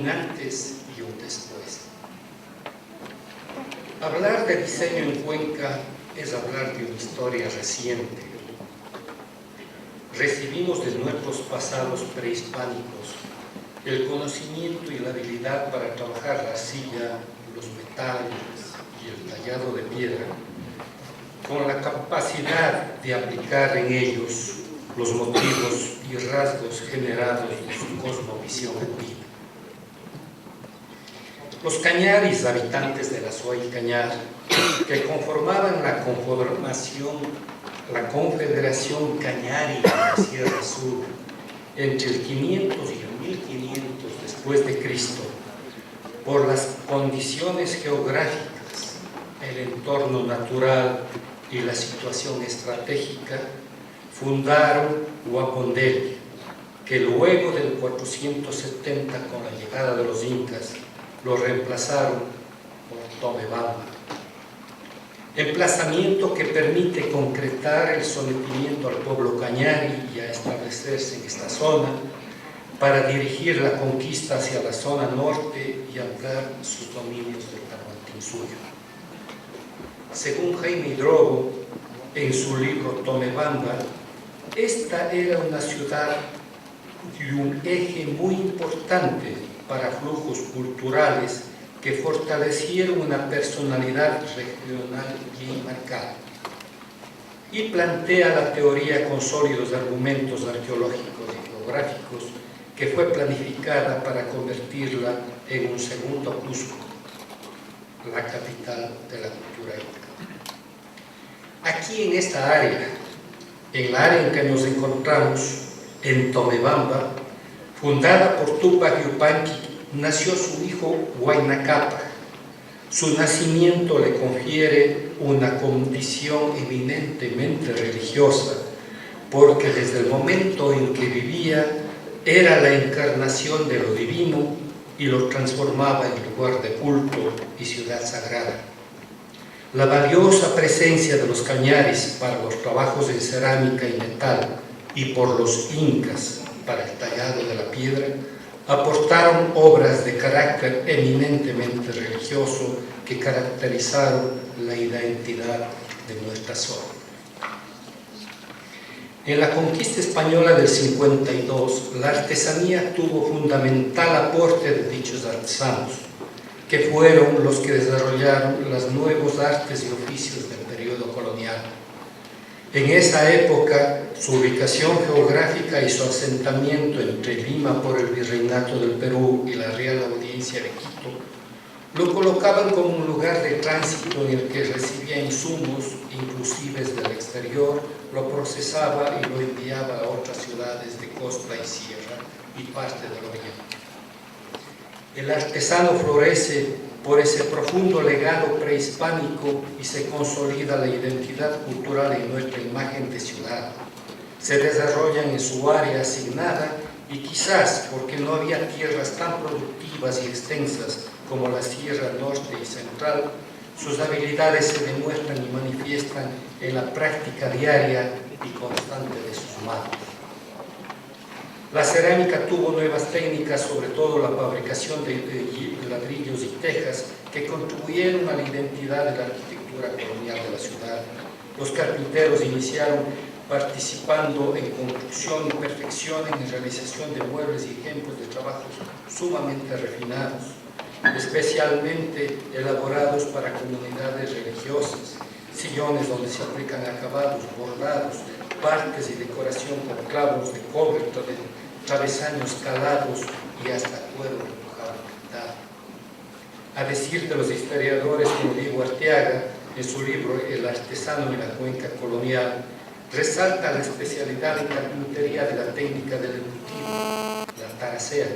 un antes y un después. Hablar de diseño en Cuenca es hablar de una historia reciente. Recibimos de nuestros pasados prehispánicos el conocimiento y la habilidad para trabajar la arcilla, los metales y el tallado de piedra, con la capacidad de aplicar en ellos los motivos y rasgos generados de su cosmovisión antigua. Los cañaris, habitantes de la Suay Cañar, que conformaban la Confederación Cañari de la Sierra Sur entre el 500 y el 1500 después de Cristo, por las condiciones geográficas, el entorno natural y la situación estratégica, fundaron Huapondel, que luego del 470, con la llegada de los incas, lo reemplazaron por Tomebamba. Emplazamiento que permite concretar el sometimiento al pueblo cañari y a establecerse en esta zona para dirigir la conquista hacia la zona norte y ampliar sus dominios del Tahuantinsuyo. Según Jaime Hidrogo, en su libro Tomebamba, esta era una ciudad y un eje muy importante para flujos culturales que fortalecieron una personalidad regional bien marcada, y plantea la teoría con sólidos argumentos arqueológicos y geográficos que fue planificada para convertirla en un segundo Cusco, la capital de la cultura inca. Aquí en esta área, en la área en que nos encontramos, en Tomebamba, fundada por Tupac Yupanqui, nació su hijo Huayna Cápac. Su nacimiento le confiere una condición eminentemente religiosa, porque desde el momento en que vivía era la encarnación de lo divino y lo transformaba en lugar de culto y ciudad sagrada. La valiosa presencia de los cañaris para los trabajos en cerámica y metal y por los incas para el tallado de la piedra aportaron obras de carácter eminentemente religioso que caracterizaron la identidad de nuestra zona. En la conquista española del 52, la artesanía tuvo fundamental aporte de dichos artesanos, que fueron los que desarrollaron los nuevos artes y oficios del periodo colonial. En esa época, su ubicación geográfica y su asentamiento entre Lima por el Virreinato del Perú y la Real Audiencia de Quito lo colocaban como un lugar de tránsito en el que recibía insumos, inclusive del exterior, lo procesaba y lo enviaba a otras ciudades de costa y sierra y parte del oriente. El artesano florece por ese profundo legado prehispánico y se consolida la identidad cultural en nuestra imagen de ciudad. Se desarrollan en su área asignada y quizás porque no había tierras tan productivas y extensas como la Sierra Norte y Central, sus habilidades se demuestran y manifiestan en la práctica diaria y constante de sus manos. La cerámica tuvo nuevas técnicas, sobre todo la fabricación de ladrillos y tejas, que contribuyeron a la identidad de la arquitectura colonial de la ciudad. Los carpinteros iniciaron participando en construcción y perfección en la realización de muebles y ejemplos de trabajos sumamente refinados, especialmente elaborados para comunidades religiosas, sillones donde se aplican acabados, bordados, partes y decoración con clavos de cobre, travesaños calados y hasta cuero empujado pintado. A decir de los historiadores como Diego Arteaga, en su libro El artesano en la cuenca colonial, resalta la especialidad en carpintería de la técnica del embutido, la taracea,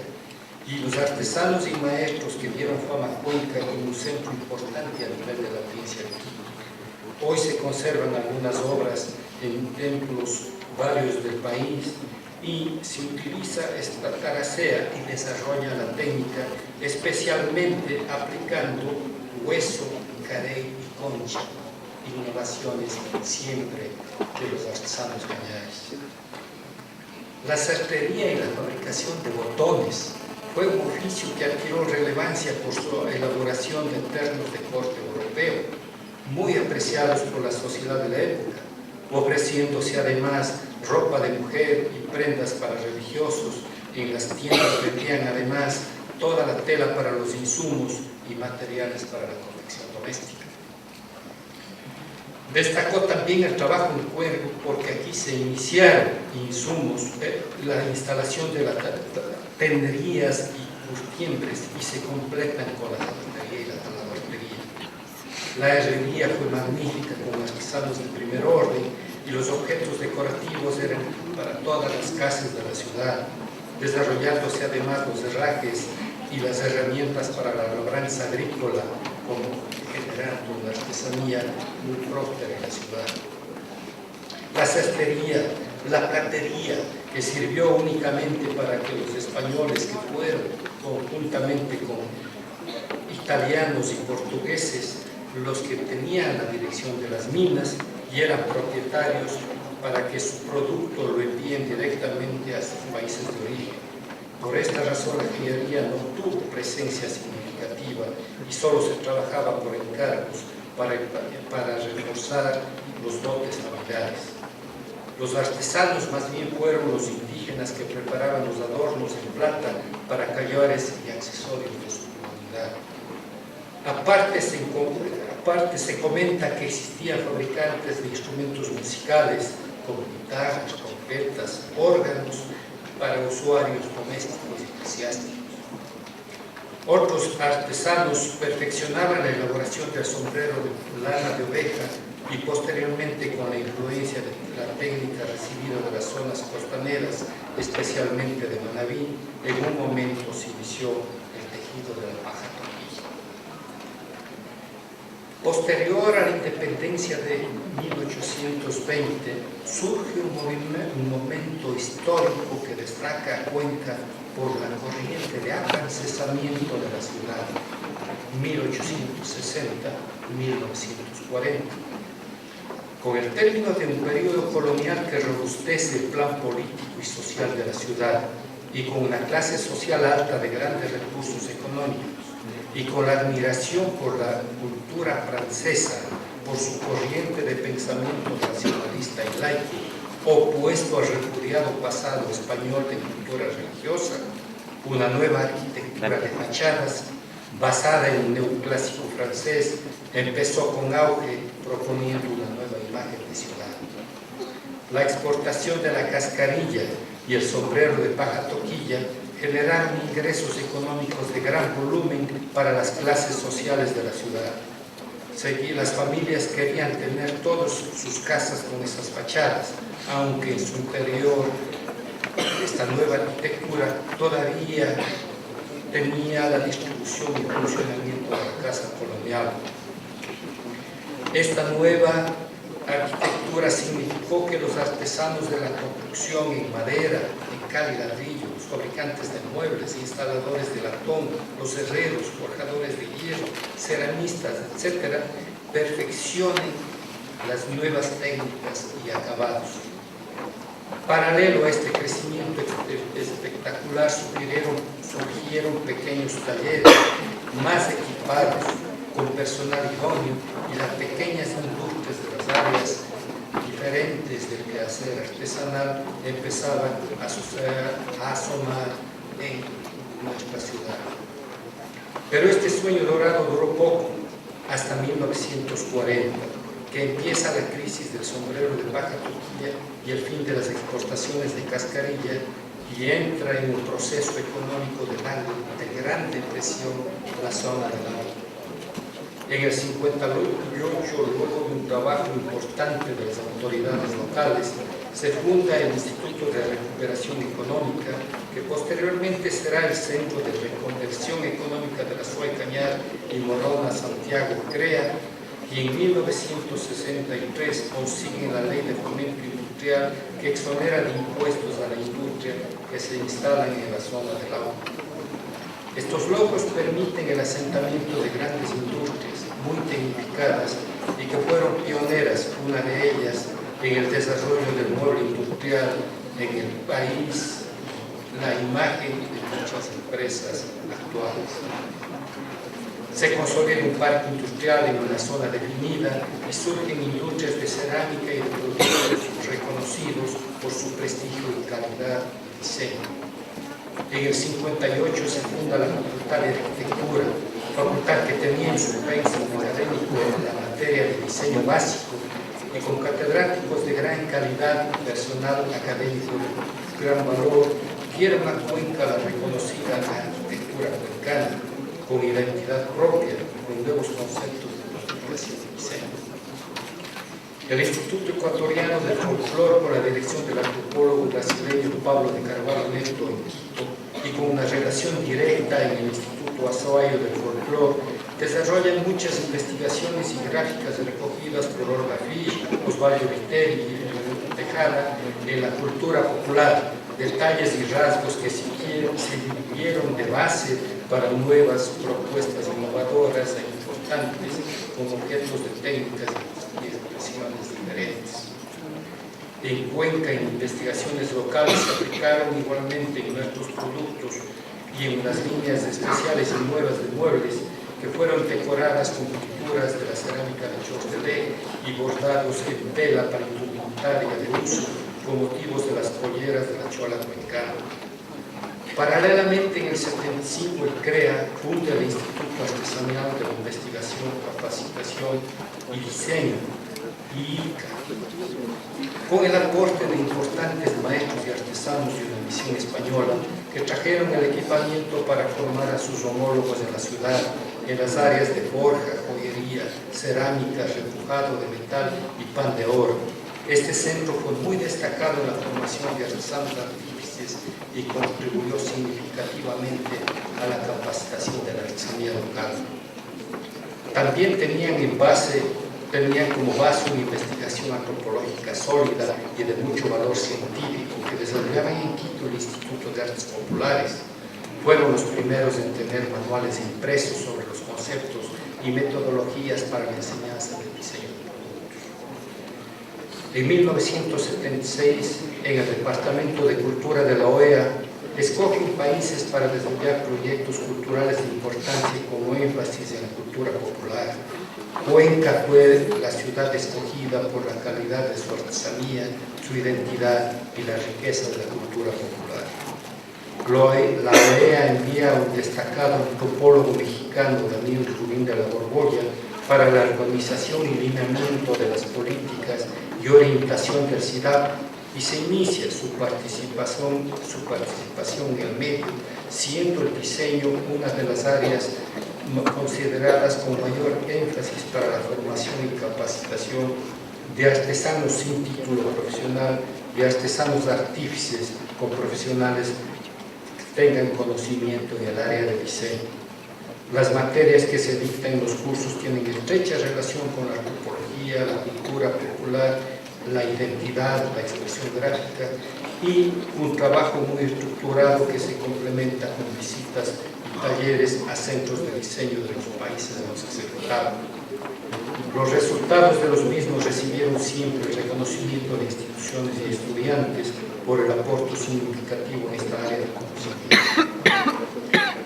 y los artesanos y maestros que dieron fama a Cuenca como un centro importante a nivel de la provincia de Quito. Hoy se conservan algunas obras en templos varios del país y se utiliza esta taracea y desarrolla la técnica, especialmente aplicando hueso, carey y concha, innovaciones siempre de los artesanos cañaris. La sastrería y la fabricación de botones Fue un oficio que adquirió relevancia por su elaboración de ternos de corte europeo, muy apreciados por la sociedad de la época, ofreciéndose además ropa de mujer y prendas para religiosos. En las tiendas vendían además toda la tela para los insumos y materiales para la confección doméstica. Destacó también el trabajo en cuero, porque aquí se iniciaron insumos, la instalación de las tenderías y curtiembres, y se completan con la zapatería y la talabartería. La herrería fue magnífica, con artesanos de primer orden, y los objetos decorativos eran para todas las casas de la ciudad, desarrollándose además los herrajes y las herramientas para la labranza agrícola, como generando una artesanía muy próspera en la ciudad. La cestería, la platería, que sirvió únicamente para que los españoles que fueron conjuntamente con italianos y portugueses los que tenían la dirección de las minas y eran propietarios, para que su producto lo envíen directamente a sus países de origen. Por esta razón la joyería no tuvo presencia significativa y solo se trabajaba por encargos para reforzar los dotes familiares. Los artesanos más bien fueron los indígenas que preparaban los adornos en plata para collares y accesorios de su comunidad. Aparte se comenta que existían fabricantes de instrumentos musicales como guitarras, trompetas, órganos para usuarios domésticos y eclesiásticos. Otros artesanos perfeccionaban la elaboración del sombrero de lana de oveja y posteriormente, con la influencia de la técnica recibida de las zonas costaneras, especialmente de Manabí, en un momento se inició el tejido de la paja toquilla. Posterior a la independencia de 1820, surge un momento histórico que destaca a Cuenca por la corriente de afrancesamiento de la ciudad, 1860-1940. Con el término de un periodo colonial que robustece el plan político y social de la ciudad, y con una clase social alta de grandes recursos económicos, y con la admiración por la cultura francesa, por su corriente de pensamiento nacionalista y laico, opuesto al repudiado pasado español de cultura religiosa, una nueva arquitectura de fachadas basada en un neoclásico francés empezó con auge, proponiendo una nueva imagen de ciudad. La exportación de la cascarilla y el sombrero de paja toquilla generaron ingresos económicos de gran volumen para las clases sociales de la ciudad. Las familias querían tener todas sus casas con esas fachadas, aunque en su interior esta nueva arquitectura todavía tenía la distribución y funcionamiento de la casa colonial. Esta nueva arquitectura significó que los artesanos de la construcción en madera, en cal y ladrillo, los fabricantes de muebles, instaladores de latón, los herreros, forjadores de hierro, ceramistas, etc., perfeccionen las nuevas técnicas y acabados. Paralelo a este crecimiento espectacular surgieron pequeños talleres más equipados, con personal idóneo, y las pequeñas industrias de las áreas diferentes del quehacer artesanal empezaban a asomar en nuestra ciudad. Pero este sueño dorado duró poco, hasta 1940, que empieza la crisis del sombrero de paja toquilla y el fin de las exportaciones de cascarilla, y entra en un proceso económico de gran depresión la zona del Alto. En el 58, luego de un trabajo importante de las autoridades locales, se funda el Instituto de Recuperación Económica, que posteriormente será el Centro de Reconversión Económica de la Suay Cañar y Morona Santiago CREA, y en 1963 consiguen la Ley de Fomento Industrial que exonera de impuestos a la industria que se instalan en la zona del agua. Estos logros permiten el asentamiento de grandes industrias muy tecnificadas y que fueron pioneras, una de ellas, en el desarrollo del mueble industrial en el país, la imagen de muchas empresas actuales. Se consolida un parque industrial en una zona definida y surgen industrias de cerámica y de productos reconocidos por su prestigio y calidad y diseño. En el 58 se funda la Facultad de Arquitectura, facultad que tenía en su pensum académico la materia de diseño básico y con catedráticos de gran calidad y personal académico de gran valor, dieron a Cuenca la reconocida arquitectura cuencana, con identidad propia, con nuevos conceptos de planificación y diseño. El Instituto Ecuatoriano del Folclore, con la dirección del antropólogo brasileño Pablo de Carvalho Neto en Quito, y con una relación directa en el Instituto Azoayo del Folclore, desarrollan muchas investigaciones y gráficas recogidas por Olga Fisch, Osvaldo Viteri y Tejada en la cultura popular, detalles y rasgos que sirvieron de base para nuevas propuestas innovadoras e importantes con objetos de técnicas y expresiones diferentes. En Cuenca, en investigaciones locales se aplicaron igualmente en nuestros productos y en las líneas especiales y nuevas de muebles que fueron decoradas con pinturas de la cerámica de Chortelé y bordados en tela para indumentaria de uso con motivos de las polleras de la chola cuencana. Paralelamente, en el 75, el CREA funda el Instituto Artesanal de Investigación, Capacitación y Diseño, IICA, con el aporte de importantes maestros y artesanos de una misión española que trajeron el equipamiento para formar a sus homólogos en la ciudad en las áreas de forja, joyería, cerámica, repujado de metal y pan de oro. Este centro fue muy destacado en la formación de artesanos artífices y contribuyó significativamente a la capacitación de la artesanía local. También tenían como base una investigación antropológica sólida y de mucho valor científico que desarrollaban en Quito el Instituto de Artes Populares. Fueron los primeros en tener manuales impresos sobre los conceptos y metodologías para la enseñanza del diseño de productos. En 1976, en el Departamento de Cultura de la OEA, escogen países para desarrollar proyectos culturales de importancia con énfasis en la cultura popular. Cuenca fue la ciudad escogida por la calidad de su artesanía, su identidad y la riqueza de la cultura popular. La OEA envía a un destacado antropólogo mexicano, Daniel Rubín de la Borbolla, para la organización y lineamiento de las políticas y orientación del CIDAP, y se inicia su participación en el medio, siendo el diseño una de las áreas consideradas con mayor énfasis para la formación y capacitación de artesanos sin título profesional y artesanos artífices con profesionales que tengan conocimiento en el área de diseño. Las materias que se dictan en los cursos tienen estrecha relación con la antropología, la cultura popular, la identidad, la expresión gráfica y un trabajo muy estructurado que se complementa con visitas y talleres a centros de diseño de los países en los que se trataban. Los resultados de los mismos recibieron siempre el reconocimiento de instituciones y estudiantes por el aporte significativo en esta área de conocimiento.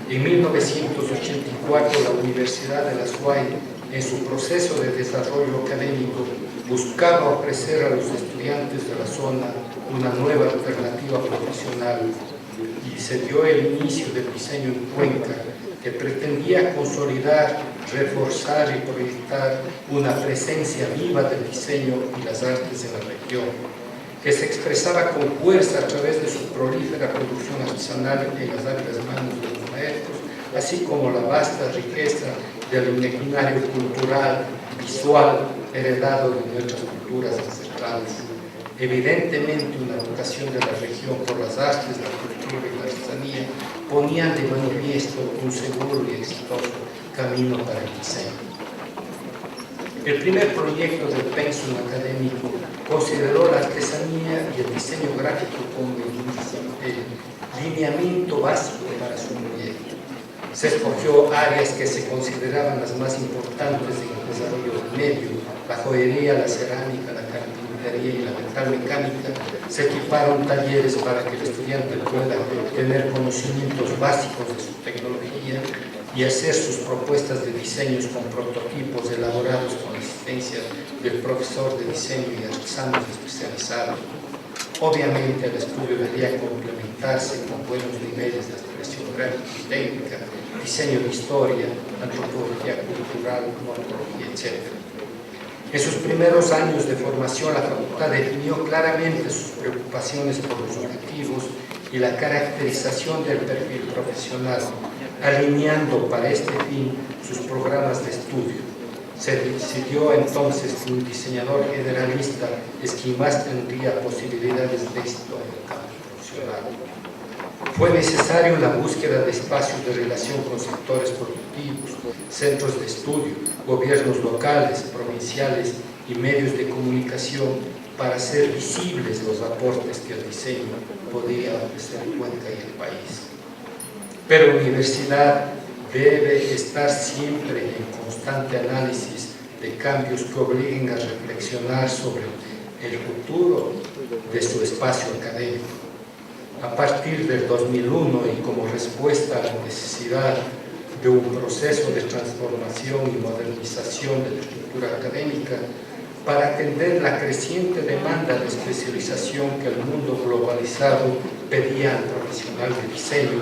En 1984, la Universidad de la SUAY, en su proceso de desarrollo académico, buscaba ofrecer a los estudiantes de la zona una nueva alternativa profesional y se dio el inicio del diseño en Cuenca, que pretendía consolidar, reforzar y proyectar una presencia viva del diseño y las artes en la región, que se expresaba con fuerza a través de su prolífera producción artesanal en las amplias manos de los maestros, así como la vasta riqueza del imaginario cultural, visual, heredado de nuestras culturas ancestrales. Evidentemente, una vocación de la región por las artes, la cultura y la artesanía ponían de manifiesto un seguro y exitoso camino para el diseño. El primer proyecto del pensum académico consideró la artesanía y el diseño gráfico como el lineamiento básico para su proyecto. Se escogió áreas que se consideraban las más importantes en el desarrollo del medio: la joyería, la cerámica, la carpintería y la metalmecánica, Se equiparon talleres para que el estudiante pueda tener conocimientos básicos de su tecnología y hacer sus propuestas de diseños con prototipos elaborados con la asistencia del profesor de diseño y artesanos especializados. Obviamente el estudio debía complementarse con buenos niveles de expresión gráfica y técnica, diseño de historia, antropología cultural, antropología, etc. En sus primeros años de formación, la facultad definió claramente sus preocupaciones por los objetivos y la caracterización del perfil profesional, alineando para este fin sus programas de estudio. Se decidió entonces que un diseñador generalista es quien más tendría posibilidades de éxito en el campo profesional. Fue necesario la búsqueda de espacios de relación con sectores productivos, centros de estudio, gobiernos locales, provinciales y medios de comunicación para hacer visibles los aportes que el diseño podía ofrecer en Cuenca y el país. Pero la universidad debe estar siempre en constante análisis de cambios que obliguen a reflexionar sobre el futuro de su espacio académico. A partir del 2001 y como respuesta a la necesidad de un proceso de transformación y modernización de la estructura académica para atender la creciente demanda de especialización que el mundo globalizado pedía al profesional de diseño,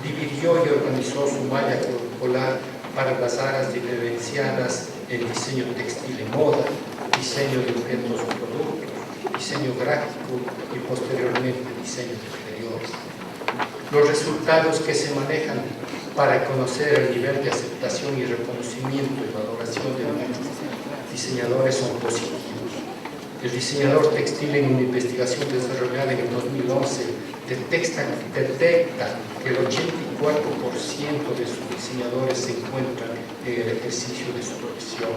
dividió y organizó su malla curricular para las áreas diferenciadas en diseño textil y moda, diseño de objetos y productos, diseño gráfico y posteriormente diseño de interiores. Los resultados que se manejan para conocer el nivel de aceptación y reconocimiento y valoración de los diseñadores son positivos. El diseñador textil en una investigación desarrollada en el 2011 detecta que el 84% de sus diseñadores se encuentran en el ejercicio de su profesión.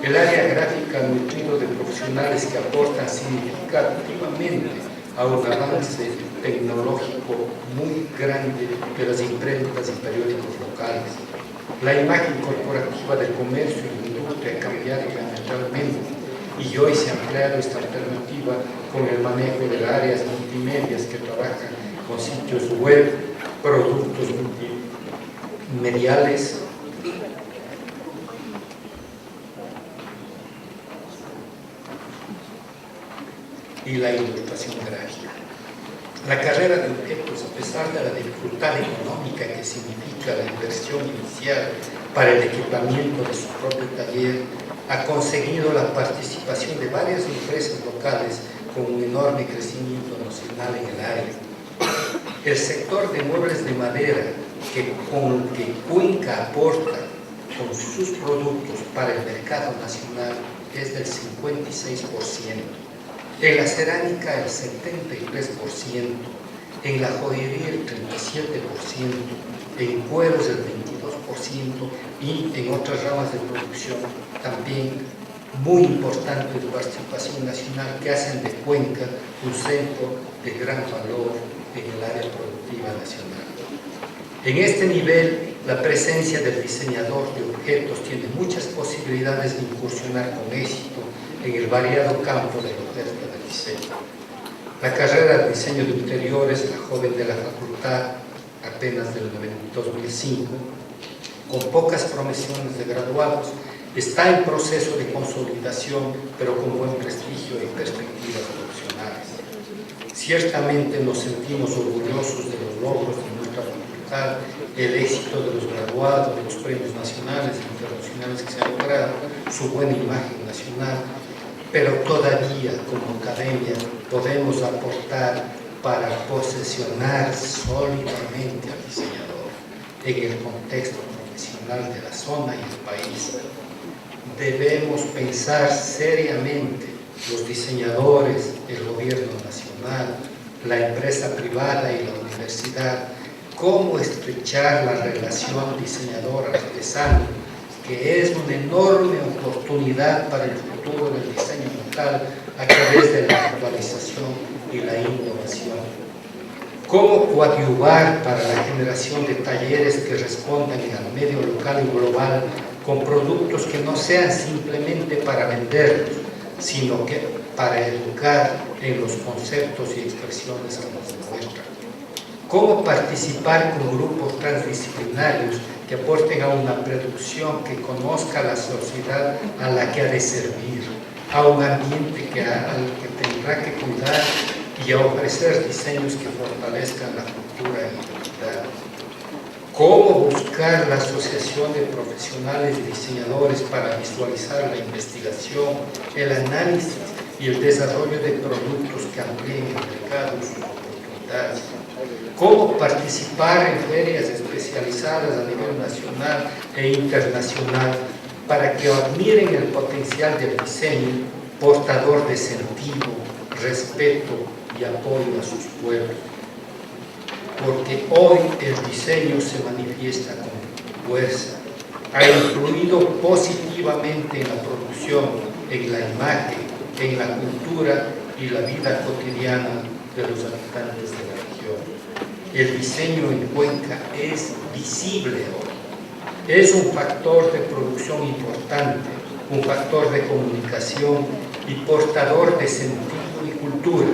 El área gráfica ha nutrido de profesionales que aportan significativamente a un avance tecnológico muy grande de las imprentas y periódicos locales. La imagen corporativa del comercio y la industria ha cambiado diametralmente y hoy se ha empleado esta alternativa con el manejo de áreas multimedias que trabajan con sitios web, productos multimediales, y la ilustración gráfica. La carrera de objetos, a pesar de la dificultad económica que significa la inversión inicial para el equipamiento de su propio taller, ha conseguido la participación de varias empresas locales con un enorme crecimiento nacional en el área. El sector de muebles de madera con que Cuenca aporta con sus productos para el mercado nacional es del 56%. En la cerámica el 73%, en la joyería el 37%, en cueros el 22% y en otras ramas de producción también muy importante de participación nacional que hacen de Cuenca un centro de gran valor en el área productiva nacional. En este nivel, la presencia del diseñador de objetos tiene muchas posibilidades de incursionar con éxito en el variado campo de la oferta del diseño. La carrera de diseño de interiores, la joven de la facultad, apenas del 2005, con pocas promociones de graduados, está en proceso de consolidación, pero con buen prestigio y perspectivas profesionales. Ciertamente nos sentimos orgullosos de los logros de nuestra facultad, el éxito de los graduados, de los premios nacionales e internacionales que se han logrado, su buena imagen nacional, pero todavía como academia podemos aportar para posesionar sólidamente al diseñador en el contexto profesional de la zona y el país. Debemos pensar seriamente los diseñadores, el gobierno nacional, la empresa privada y la universidad, cómo estrechar la relación diseñador-artesano, que es una enorme oportunidad para el futuro del diseño local a través de la actualización y la innovación. Cómo coadyuvar para la generación de talleres que respondan al medio local y global con productos que no sean simplemente para venderlos, sino que para educar en los conceptos y expresiones que nos demuestran. Cómo participar con grupos transdisciplinarios que aporten a una producción que conozca la sociedad a la que ha de servir, a un ambiente al que tendrá que cuidar y a ofrecer diseños que fortalezcan la cultura y la identidad. Cómo buscar la asociación de profesionales y diseñadores para visualizar la investigación, el análisis y el desarrollo de productos que amplíen el mercado y sus oportunidades. Cómo participar en ferias especializadas a nivel nacional e internacional para que admiren el potencial del diseño portador de sentido, respeto y apoyo a sus pueblos. Porque hoy el diseño se manifiesta con fuerza, ha influido positivamente en la producción, en la imagen, en la cultura y la vida cotidiana de los habitantes de la región. El diseño en Cuenca es visible hoy. Es un factor de producción importante, un factor de comunicación y portador de sentido y cultura,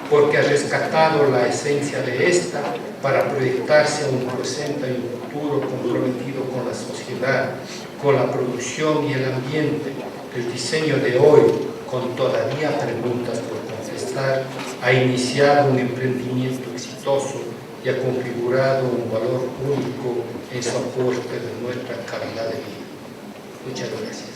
porque ha rescatado la esencia de esta para proyectarse a un presente y un futuro comprometido con la sociedad, con la producción y el ambiente. El diseño de hoy, con todavía preguntas por contestar, ha iniciado un emprendimiento exitoso y ha configurado un valor único en su aporte de nuestra calidad de vida. Muchas gracias.